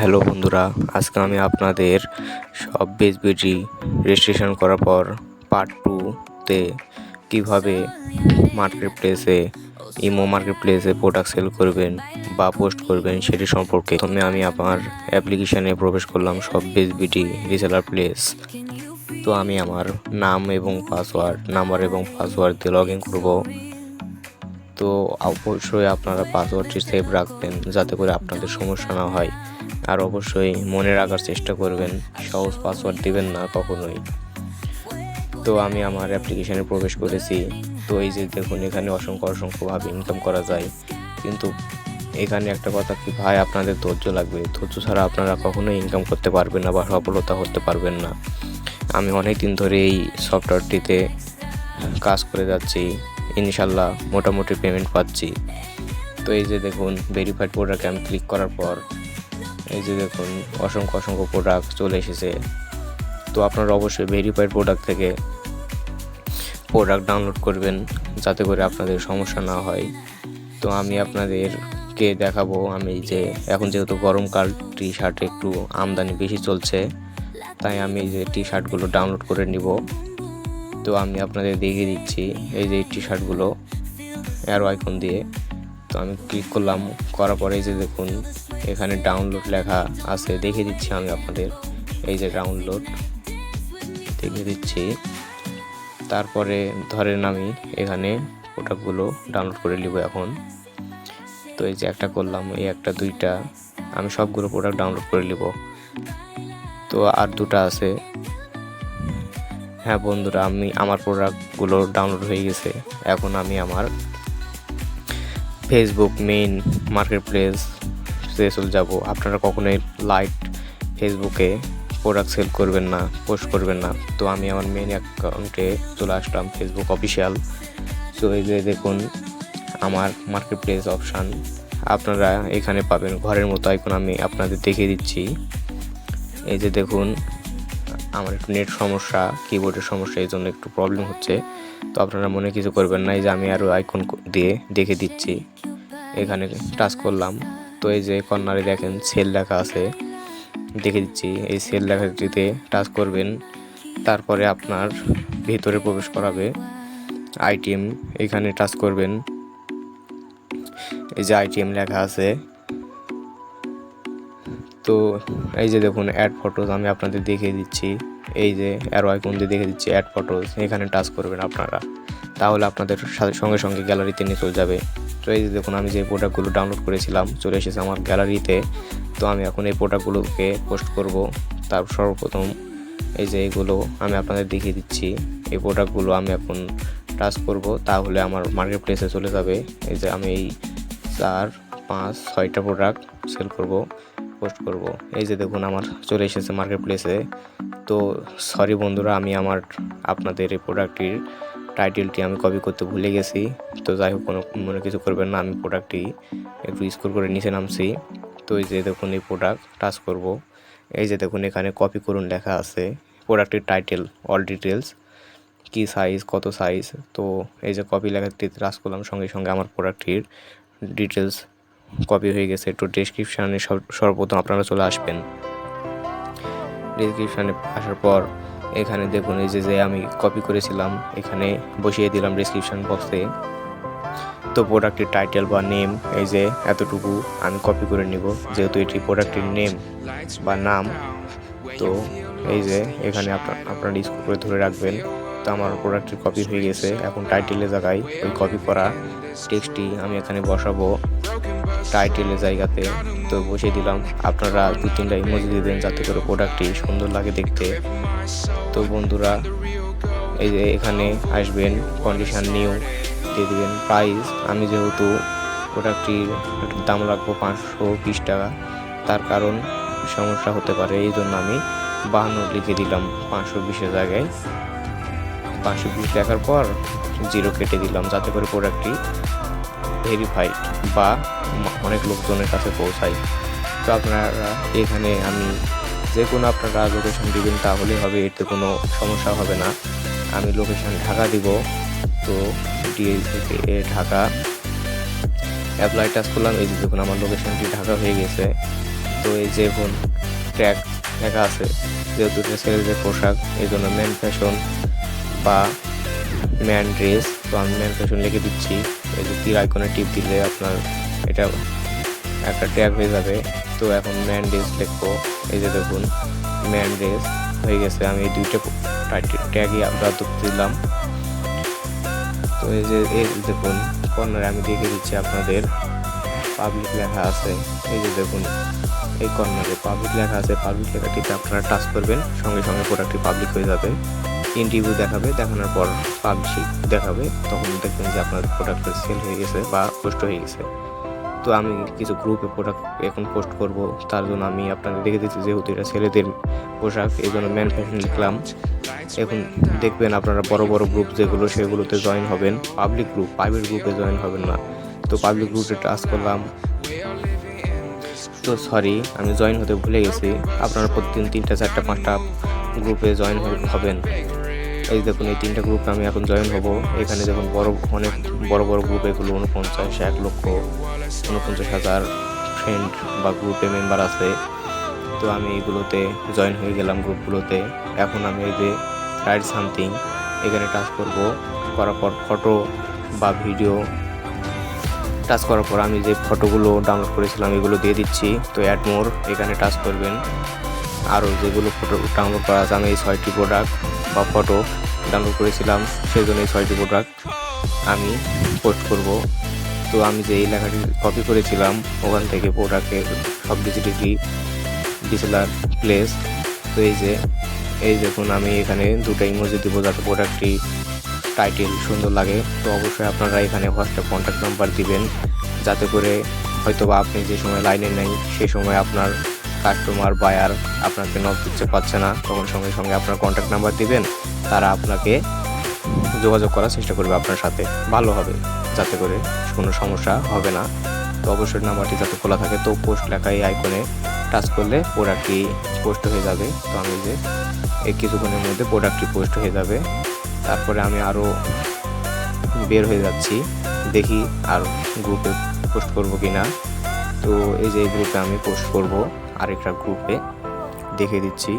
Hello বন্ধুরা, আজকে আমি আপনাদের সব বিজি রেজিস্ট্রেশন করার পর পার্ট 2-তে কীভাবে মার্কেট প্লেসে মার্কেট প্লেসে প্রোডাক্ট সেল করবেন বা পোস্ট করবেন সেটি সম্পর্কে আমি আমার অ্যাপ্লিকেশানে প্রবেশ করলাম সব বিজি রিসেলার প্লেস। তো আমি আমার নাম্বার এবং পাসওয়ার্ড দিয়ে লগ ইন করবো। তো অবশ্যই আপনারা পাসওয়ার্ডটি সেভ রাখবেন যাতে করে আপনাদের সমস্যা না হয়। আর অবশ্যই মনে রাখার চেষ্টা করবেন, সহজ পাসওয়ার্ড দিবেন না কখনোই। তো আমি আমার অ্যাপ্লিকেশানে প্রবেশ করেছি। তো এই যে দেখুন, এখানে অসংখ্যভাবে ইনকাম করা যায়, কিন্তু এখানে একটা কথা কি ভাই, আপনাদের ধৈর্য লাগবে। ধৈর্য ছাড়া আপনারা কখনোই ইনকাম করতে পারবেন না বা সফলতা হতে পারবেন না। আমি অনেক দিন ধরে এই সফটওয়্যারটিতে কাজ করে যাচ্ছি, ইনশাল্লাহ মোটামুটি পেমেন্ট পাচ্ছি। তো এই যে দেখুন, ভেরিফাইড প্রোডাক্টে আমি ক্লিক করার পর এই যে দেখুন অসংখ্য প্রোডাক্ট চলে এসেছে। তো আপনারা অবশ্যই ভেরিফাইড প্রোডাক্ট থেকে প্রোডাক্ট ডাউনলোড করবেন যাতে করে আপনাদের সমস্যা না হয়। তো আমি আপনাদেরকে দেখাবো, আমি যে এখন যেহেতু গরমকাল, টি শার্ট একটু আমদানি বেশি চলছে, তাই আমি যে টি শার্টগুলো ডাউনলোড করে নিব। তো আমি আপনাদের দেখিয়ে দিচ্ছি, এই যে টি শার্টগুলো অ্যারো আইকন দিয়ে। তো আমি ক্লিক করলাম, করার পরে এই যে দেখুন এখানে ডাউনলোড লেখা আছে, দেখিয়ে দিচ্ছি আমি আপনাদের। এই যে ডাউনলোড দেখিয়ে দিচ্ছি। তারপরে ধরেন আমি এখানে প্রোডাক্টগুলো ডাউনলোড করে নিব এখন। তো এই যে একটা করলাম, এই একটা দুইটা, আমি সবগুলো প্রোডাক্ট ডাউনলোড করে নিব। তো আর দুটো আছে। হ্যাঁ বন্ধুরা, আমার প্রোডাক্টগুলো ডাউনলোড হয়ে গেছে। এখন আমি আমার ফেসবুক মেইন মার্কেট প্লেসে চলে যাব। আপনারা কখনোই লাইট ফেসবুকে প্রোডাক্ট সেল করবেন না, পোস্ট করবেন না। তো আমি আমার মেইন অ্যাকাউন্টে চলে আসলাম, ফেসবুক অফিসিয়াল। তো এই যে দেখুন আমার মার্কেট প্লেস অপশান আপনারা এখানে পাবেন, ঘরের মতো আইকন আমি আপনাদের দেখিয়ে দিচ্ছি। এই যে দেখুন, আমার একটু নেট সমস্যা, কিবোর্ডের সমস্যা, এই জন্য একটু প্রবলেম হচ্ছে। তো আপনারা মনে কিছু করবেন না, এই যে আমি আরও আইকন দিয়ে দেখে দিচ্ছি। এখানে টাচ করলাম, তো এই যে কর্নারে দেখেন সেল লেখা আছে, দেখে দিচ্ছি। এই সেল লেখাটিতে টাচ করবেন, তারপরে আপনার ভিতরে প্রবেশ করাবে। আইটেম এখানে টাচ করবেন, এই যে আইটেম লেখা আছে। তো এই যে দেখুন অ্যাড ফটোজ, আমি আপনাদের দেখিয়ে দিচ্ছি। এই যে অ্যারো আইকন দিয়ে দেখে দিচ্ছি অ্যাড ফটোজ, এখানে টাচ করবেন আপনারা, তাহলে আপনাদের সঙ্গে সঙ্গে গ্যালারিতে নিয়ে চলে যাবে। তো এই যে দেখুন আমি যে প্রোডাক্টগুলো ডাউনলোড করেছিলাম চলে এসেছে আমার গ্যালারিতে। তো আমি এখন এই প্রোডাক্টগুলোকে পোস্ট করব। তার সর্বপ্রথম এই যে এইগুলো আমি আপনাদের দেখিয়ে দিচ্ছি, এই প্রোডাক্টগুলো আমি এখন টাচ করব, তাহলে আমার মার্কেট প্লেসে চলে যাবে। এই যে আমি এই 4-5-6টা প্রোডাক্ট সেল করব, পোস্ট করব। এই যে দেখুন আমার চলে এসেছে মার্কেট প্লেসে। তো সরি বন্ধুরা, আমি আপনাদের এই প্রোডাক্টটির টাইটেলটি আমি কপি করতে ভুলে গেছি। তো যাই হোক, মনে কিছু করবেন না, আমি প্রোডাক্টটি একটু স্ক্রল করে নিচে নামছি। তো এই যে দেখুন এই প্রোডাক্ট টাচ করব। এই যে দেখুন এখানে কপি করুন লেখা আছে, প্রোডাক্টের টাইটেল, অল ডিটেলস, কী সাইজ, কত সাইজ। তো এই যে কপি লেখাটি টাচ করলাম, সঙ্গে সঙ্গে আমার প্রোডাক্টটির ডিটেলস কপি হয়ে গেছে। একটু ডেসক্রিপশানে সর্বপ্রথম আপনারা চলে আসবেন। ডেসক্রিপশানে আসার পর এখানে দেখুন এই যে আমি কপি করেছিলাম এখানে বসিয়ে দিলাম ডেসক্রিপশান বক্সে। তো প্রোডাক্টের টাইটেল বা নেম এই যে এতটুকু আমি কপি করে নিব, যেহেতু এটি প্রোডাক্টের নেম বা নাম। তো এই যে এখানে আপনারা স্ক্রল করে ধরে রাখবেন। তো আমার প্রোডাক্টের কপি হয়ে গেছে। এখন টাইটেলের জায়গায় ওই কপি করা টেক্সটটি আমি এখানে বসাবো টাইটেলের জায়গাতে। তো বসিয়ে দিলাম। আপনারা 2-3টা ইমোজি দিবেন যাতে করে প্রোডাক্টটি সুন্দর লাগে দেখতে। তো বন্ধুরা এই যে এখানে আসবেন, কন্ডিশন নিউ দিয়ে দিবেন। প্রাইস আমি যেহেতু প্রোডাক্টটির দাম রাখবো 520 টাকা, তার কারণ সমস্যা হতে পারে, এই জন্য আমি 52 লিখে দিলাম 520-এর জায়গায়। 520 লেখার পর 0 কেটে দিলাম যাতে করে প্রোডাক্টটি ভেরিফাইড বা অনেক লোকজনের কাছে পৌঁছায়। তো আপনারা এখানে আমি যে কোনো আপনারা লোকেশন দিবেন তাহলেই হবে, এতে কোনো সমস্যা হবে না। আমি লোকেশন ঢাকা দিব। তো ডিএল থেকে ঢাকা অ্যাপ্লাই টাচ করলাম। এই যে দেখুন আমার লোকেশনটি ঢাকা হয়ে গেছে। তো এই যে এখন ট্যাগ লেখা আছে, যেহেতু এটা ছেলেদের পোশাক এই জন্য ম্যান ফ্যাশন বা ম্যান ড্রেস, তো আমি ম্যান ফ্যাশন লিখে দিচ্ছি। এই যে তীর আইকনে টিপ দিলে আপনার এটা একটা ট্যাগ হয়ে যাবে। তো এখন ম্যান ড্রেস লিখবো। এই যে দেখুন ম্যান ড্রেস হয়ে গেছে। আমি এই দুইটা ট্যাগই আপাতত দিলাম। তো এই যে দেখুন কর্নারে আমি দেখে দিচ্ছি আপনাদের পাবলিক লেখা আছে। এই যে দেখুন এই কর্নারে পাবলিক লেখা আছে, পাবলিক লেখাটিতে আপনারা টাচ করবেন, সঙ্গে সঙ্গে প্রোডাক্টটি পাবলিক হয়ে যাবে। ইন্টারভিউ দেখাবে, দেখানোর পর পাবলিশিং দেখাবে, তখন দেখবেন যে আপনার প্রোডাক্ট সেল হয়ে গেছে বা পোস্ট হয়ে গেছে। তো আমি কিছু গ্রুপে প্রোডাক্ট এখন পোস্ট করব, তার জন্য আমি আপনাদের দেখে দিচ্ছি যেহেতু এটা ছেলেদের পোশাক এই জন্য ম্যান ফ্যাশন লিখলাম। এখন দেখবেন আপনারা বড় বড় গ্রুপ যেগুলো সেগুলোতে জয়েন হবেন, পাবলিক গ্রুপ, প্রাইভেট গ্রুপে জয়েন হবেন না। তো পাবলিক গ্রুপে টাচ করলাম। তো সরি, আমি জয়েন হতে ভুলে গেছি। আপনারা প্রতিদিন 3টা 4টা 5টা গ্রুপে জয়েন হবেন। এই দেখুন এই 3টা গ্রুপে আমি এখন জয়েন হব। এখানে দেখুন অনেক বড় বড় গ্রুপ, এগুলো 49, 1 লক্ষ, 49,000 ফ্রেন্ড বা গ্রুপে মেম্বার আছে। তো আমি এগুলোতে জয়েন হয়ে গেলাম গ্রুপগুলোতে। এখন আমি এই যে রাইট সামথিং এখানে টাচ করব, করার পর ফটো বা ভিডিও টাচ করার পর আমি যে ফটোগুলো ডাউনলোড করেছিলাম এগুলো দিয়ে দিচ্ছি। তো অ্যাড মোর এখানে টাচ করবেন। আরও যেগুলো ফটো ডাউনলোড করা আছে, আমি এই 6টি প্রোডাক্ট বা ফটো ডাউনলোড করেছিলাম, সেই জন্য এই 6টি প্রোডাক্ট আমি পোস্ট করব। তো আমি যে এই লেখাটি কপি করেছিলাম ওখান থেকে প্রোডাক্টের সব ডিসেলার প্লেস। তো এই দেখুন আমি এখানে 2টা ইমোজি দিব যাতে প্রোডাক্টটি টাইটেল সুন্দর লাগে। তো অবশ্যই আপনারা এখানে হোয়াটসঅ্যাপ কন্ট্যাক্ট নাম্বার দিবেন, যাতে করে হয়তো বা আপনি যে সময় লাইনে নেই সেই সময় আপনার কাস্টমার বায়ার আপনাকে নক দিতে পারছে না, তখন সঙ্গে সঙ্গে আপনার কন্ট্যাক্ট নাম্বার দিবেন, তারা আপনাকে যোগাযোগ করার চেষ্টা করবে আপনার সাথে, ভালো হবে, যাতে করে কোনো সমস্যা হবে না। তো অবশ্যই নাম্বারটি যাতে খোলা থাকে। তো পোস্ট লেখা এই আইকনে টাচ করলে প্রোডাক্টটি পোস্ট হয়ে যাবে। তো আমি যে এই কিছুক্ষণের মধ্যে প্রোডাক্টটি পোস্ট হয়ে যাবে। তারপরে আমি আরও বের হয়ে যাচ্ছি, দেখি আর গ্রুপে পোস্ট করব কি না। তো এই যে গ্রুপে আমি পোস্ট করব, আরেকটা গ্রুপে দেখে দিচ্ছি।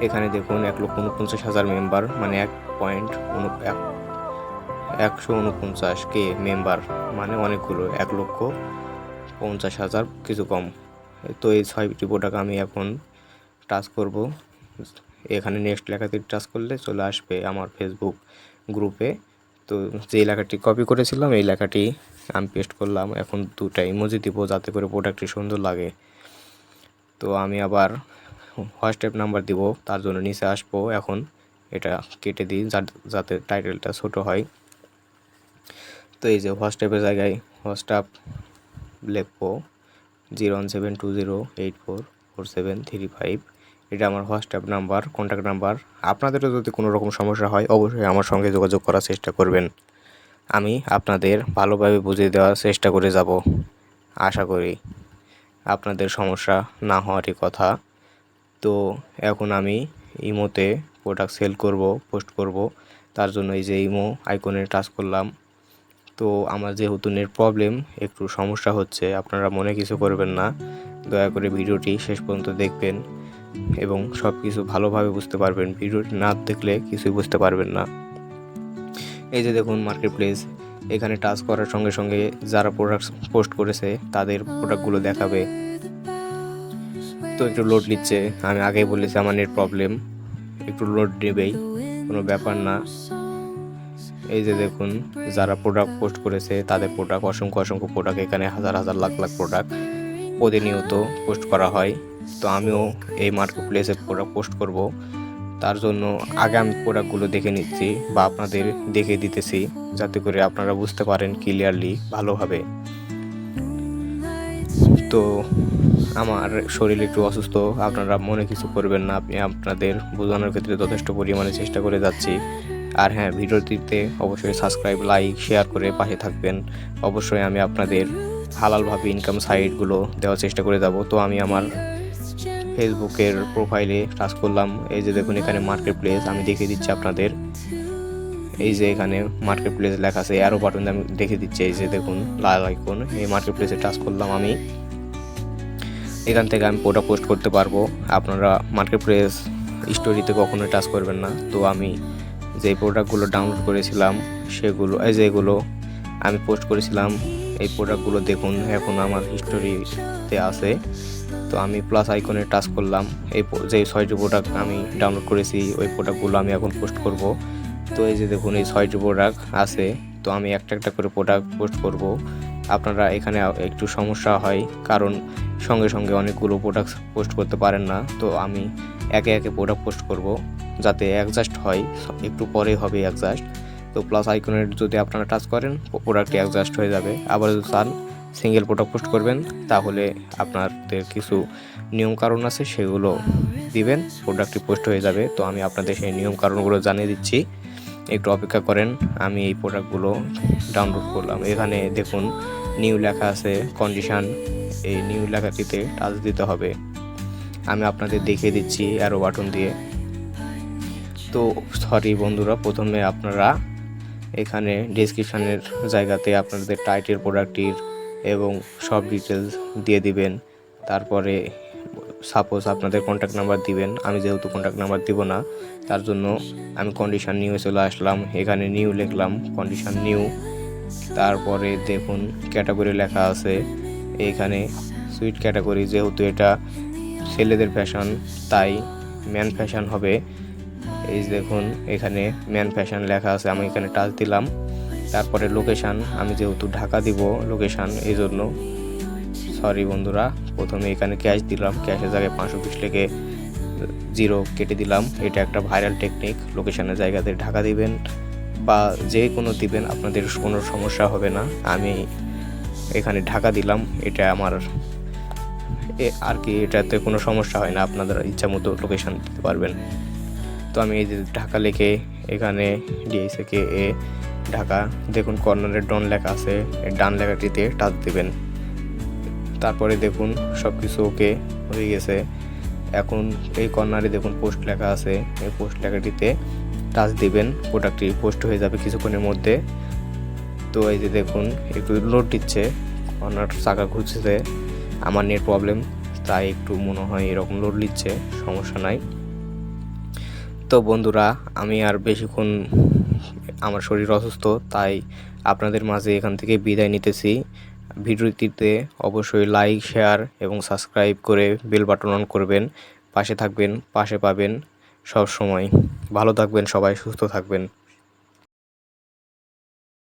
এখানে দেখুন 1,49,000 মেম্বার, মানে 149K মেম্বার, মানে অনেকগুলো, 1,50,000 কিছু কম। তো এই 6টি প্রোডাক্ট আমি এখন টাচ করব। এখানে নেক্সট লেখাতে টাচ করলে চলে আসবে আমার ফেসবুক গ্রুপে। তো যে লেখাটি কপি করেছিলাম এই লেখাটি আমি পেস্ট করলাম। এখন 2টা ইমোজি দিব যাতে করে প্রোডাক্টটি সুন্দর লাগে। তো আমি আবার হোয়াটসঅ্যাপ নাম্বার দিব, তার জন্য নিচে আসবো। এখন এটা কেটে দিই যাতে টাইটেলটা ছোট হয়। তো এই যে হোয়াটসঅ্যাপের জায়গায় হোয়াটসঅ্যাপ লিখবো 01720844735। এটা আমার হোয়াটসঅ্যাপ নাম্বার, কন্ট্যাক্ট নাম্বার। আপনাদেরও যদি কোনো রকম সমস্যা হয় অবশ্যই আমার সঙ্গে যোগাযোগ করার চেষ্টা করবেন। আমি আপনাদের ভালোভাবে বুঝিয়ে দেওয়ার চেষ্টা করে যাব। আশা করি আপনাদের সমস্যা না হওয়ারই কথা। তো এখন আমি ইমোতে প্রোডাক্ট সেল করব, পোস্ট করব, তার জন্য এই যে ইমো আইকনে টাচ করলাম। তো আমার যেহেতু নেট প্রবলেম, একটু সমস্যা হচ্ছে, আপনারা মনে কিছু করবেন না। দয়া করে ভিডিওটি শেষ পর্যন্ত দেখবেন এবং সব কিছু ভালোভাবে বুঝতে পারবেন। ভিডিওটি না দেখলে কিছুই বুঝতে পারবেন না। এই যে দেখুন মার্কেট প্লেস, এখানে টাচ করার সঙ্গে সঙ্গে যারা প্রোডাক্ট পোস্ট করেছে তাদের প্রোডাক্টগুলো দেখাবে। তো একটু লোড নিচ্ছে, আমি আগেই বলেছি আমার নেট প্রবলেম, একটু লোড নেবেই, কোনো ব্যাপার না। এই যে দেখুন যারা প্রোডাক্ট পোস্ট করেছে তাদের প্রোডাক্ট, অসংখ্য প্রোডাক্ট, এখানে হাজার লাখ প্রোডাক্ট প্রতিনিয়ত পোস্ট করা হয়। তো আমিও এই মার্কেট প্লেসে প্রোডাক্ট পোস্ট করব, তার জন্য আগে আমি প্রোডাক্টগুলো দেখে নিচ্ছি বা আপনাদের দেখে দিতেছি, যাতে করে আপনারা বুঝতে পারেন ক্লিয়ারলি ভালোভাবে। তো আমার শরীর একটু অসুস্থ, আপনারা মনে কিছু করবেন না, আপনি আপনাদের বোঝানোর ক্ষেত্রে যথেষ্ট পরিমাণে চেষ্টা করে যাচ্ছি। আর হ্যাঁ, ভিডিওটিতে অবশ্যই সাবস্ক্রাইব, লাইক, শেয়ার করে পাশে থাকবেন। অবশ্যই আমি আপনাদের হালালভাবে ইনকাম সাইটগুলো দেওয়ার চেষ্টা করে যাব। তো আমি আমার ফেসবুকের প্রোফাইলে টাচ করলাম। এই যে দেখুন এখানে মার্কেট প্লেস আমি দেখিয়ে দিচ্ছি আপনাদের। এই যে এখানে মার্কেট প্লেস লেখা আছে, অ্যারো বাটন আমি দেখে দিচ্ছি। এই যে দেখুন লাল আইকন, এই মার্কেট প্লেসে টাচ করলাম আমি। এখান থেকে আমি প্রোডাক্ট পোস্ট করতে পারবো। আপনারা মার্কেট প্লেস স্টোরিতে কখনোই টাচ করবেন না। তো আমি যে প্রোডাক্টগুলো ডাউনলোড করেছিলাম সেগুলো যেগুলো আমি পোস্ট করেছিলাম, এই প্রোডাক্টগুলো দেখুন এখন আমার হিস্টোরিতে আছে। তো আমি প্লাস আইকনে টাচ করলাম, এই যে 6টি প্রোডাক্ট আমি ডাউনলোড করেছি ওই প্রোডাক্টগুলো আমি এখন পোস্ট করব। তো এই যে দেখুন এই 6টি প্রোডাক্ট আছে। তো আমি একটা একটা করে প্রোডাক্ট পোস্ট করব। আপনারা এখানে একটু সমস্যা হয়, কারণ সঙ্গে সঙ্গে অনেকগুলো প্রোডাক্ট পোস্ট করতে পারেন না। তো আমি একে একে প্রোডাক্ট পোস্ট করব যাতে অ্যাডজাস্ট হয়, একটু পরে হবে অ্যাডজাস্ট। তো প্লাস আইকনের যদি আপনারা টাচ করেন প্রোডাক্টটি অ্যাডজাস্ট হয়ে যাবে। আবার যদি চান সিঙ্গেল প্রোডাক্ট পোস্ট করবেন তাহলে আপনাদের কিছু নিয়ম কারণ আছে, সেগুলো দিবেন, প্রোডাক্টটি পোস্ট হয়ে যাবে। তো আমি আপনাদের সেই নিয়ম কারণগুলো জানিয়ে দিচ্ছি, একটু অপেক্ষা করেন। আমি এই প্রোডাক্টগুলো ডাউনলোড করলাম। এখানে দেখুন নিউ লেখা আছে কন্ডিশন, এই নিউ লেখাটিতে টাচ দিতে হবে। আমি আপনাদের দেখিয়ে দিচ্ছি অ্যারো বাটন দিয়ে। তো সরি বন্ধুরা, প্রথমে আপনারা এখানে ডেসক্রিপশানের জায়গাতে আপনাদের টাইটেল প্রোডাক্টটির এবং সব ডিটেলস দিয়ে দিবেন। তারপরে সাপোজ আপনাদের কন্ট্যাক্ট নাম্বার দিবেন। আমি যেহেতু কন্ট্যাক্ট নাম্বার দিব না, তার জন্য আমি কন্ডিশন নিউ চলে আসলাম। এখানে নিউ লিখলাম, কন্ডিশন নিউ। তারপরে দেখুন ক্যাটাগরি লেখা আছে, এখানে সুইট ক্যাটাগরি, যেহেতু এটা ছেলেদের ফ্যাশন তাই ম্যান ফ্যাশন হবে। এই দেখুন এখানে ম্যান ফ্যাশন লেখা আছে, আমি এখানে টাচ দিলাম। তারপরে লোকেশান, আমি যেহেতু ঢাকা দিব লোকেশান, এই জন্য সরি বন্ধুরা, প্রথমে এখানে ক্যাশ দিলাম, ক্যাশের জায়গায় 520 লিখে 0 কেটে দিলাম। এটা একটা ভাইরাল টেকনিক, লোকেশানের জায়গাতে ঢাকা দিবেন বা যে কোনো দিবেন, আপনাদের কোনো সমস্যা হবে না। আমি এখানে ঢাকা দিলাম, এটা আমার আর কি, এটাতে কোনো সমস্যা হয় না, আপনাদের ইচ্ছা মতো লোকেশান দিতে পারবেন। তো আমি এই যে ঢাকা লিখে এখানে DICK ঢাকা, দেখুন কর্নারে ডন লেখা আছে, ডান লেখাটিতে টাচ দেবেন। তারপরে দেখুন সব কিছু ওকে হয়ে গেছে। এখন এই কর্নারে দেখুন পোস্ট লেখা আছে, এই পোস্ট লেখাটিতে টাচ দিবেন, প্রোডাক্টটি পোস্ট হয়ে যাবে কিছুক্ষণের মধ্যে। তো এই যে দেখুন একটু লোড দিচ্ছে, কর্নার চাকা ঘুরছে, আমার নেট প্রবলেম তাই একটু মনে হয় এরকম লোড নিচ্ছে, সমস্যা নাই। তো বন্ধুরা, আমি আর বেশিক্ষণ, আমার শরীর অসুস্থ, তাই আপনাদের মাঝে এখান থেকে বিদায় নিতেছি। ভিডিওটিতে অবশ্যই লাইক, শেয়ার এবং সাবস্ক্রাইব করে বেল বাটন অন করবেন। পাশে থাকবেন, পাশে পাবেন সব সময়। ভালো থাকবেন সবাই, সুস্থ থাকবেন।